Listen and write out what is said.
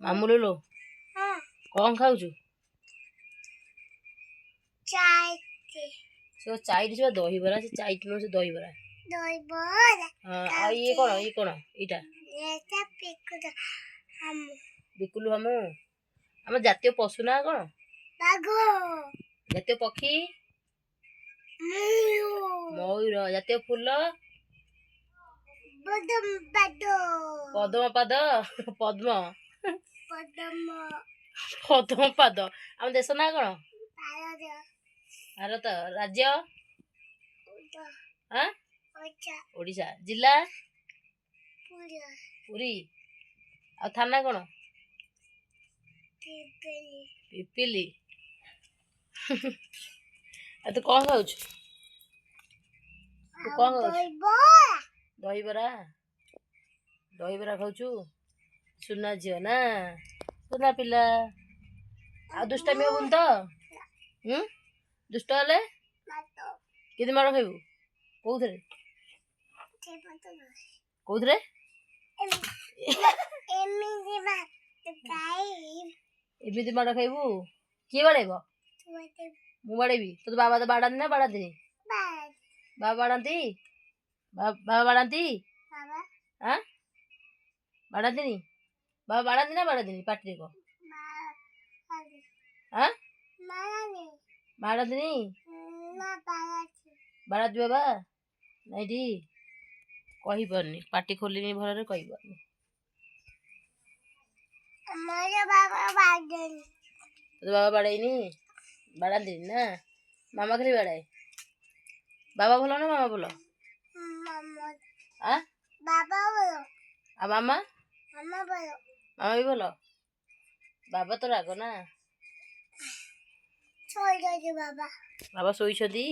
ମାମୁଲୋ ଲୋ କଣ ଖାଉଛୁ? ସେ ଚାଇଟି ଯିବା ଦହିବରା ସେ ଚାଇଟି ନୁହଁ ସେ ଦହିବରା। ହଁ ଆଉ ଇଏ କଣ ଏଇଟା ବିକୁଲୁ ମାମୁଁ ଆମ ଜାତୀୟ ପଶୁ ନା କଣ? ଜାତୀୟ ପକ୍ଷୀ ମୟୂର। ଜାତୀୟ ଫୁଲ ପଦ୍ମ ପାଦ ପଦ୍ମ ପଦ୍ମ ପାଦ। ଆମ ଦେଶ ନା କଣ? ଭାରତ। ରାଜ୍ୟ ଓଡ଼ିଶା। ଜିଲ୍ଲା ପୁରୀ। ଆଉ ଥାନା କଣ? ପିପିଲି। ଆଉ ତୁ କଣ ଖାଉଛୁ? ତୁ କଣ ଖାଉଛୁ? ଦହିବରା ଦହିବରା ଖାଉଛୁ? ସୁନା ଝିଅ ନା ସୁନା ପିଲା। ଆଉ ଦୁଷ୍ଟାମି ହବୁନି ତ? ଦୁଷ୍ଟ ହେଲେ କେମିତି ମାଡ଼ ଖାଇବୁ? କୋଉଥିରେ କୋଉଥିରେ? ଏମିତି ମାଡ଼ ଖାଇବୁ? କିଏ ବାଡ଼େଇବ? ମୁଁ ବାଡ଼େଇବି? ତୋ ବାବା ତ ବାଡ଼ାନ୍ତି ନା ବାଡ଼ାନ୍ତିନି? ବାବା ବାଡ଼ାନ୍ତି? ବାବା ବାଡ଼ାନ୍ତି? ଆଁ ବାଡ଼ାନ୍ତିନି? ବାବା ବାଡ଼ାନ୍ତି ନା ବାଡ଼ାନ୍ତିନି? ପାଟିରେ କହ। ଆଁ ବାଡ଼ାନ୍ତିନି? ବାଡ଼ାନ୍ତି ବାବା? ନାଇଁଟି କହିପାରୁନି ପାଟି ଖୋଲିନି ଭଲରେ କହିପାରୁନି। ତୋ ବାବା ବାଡ଼େଇନି? ବାଡ଼ାନ୍ତିନି ନା? ମାମା ଖାଲି ବାଡ଼ାଏ। ବାବା ଭଲ ନା ମାମା ଭଲ? ଆଉ ମାମା? ମାମା ବି ଭଲ? ବାବା ତ ରାଗ ନା? ବାବା ଶୋଇଛନ୍ତି?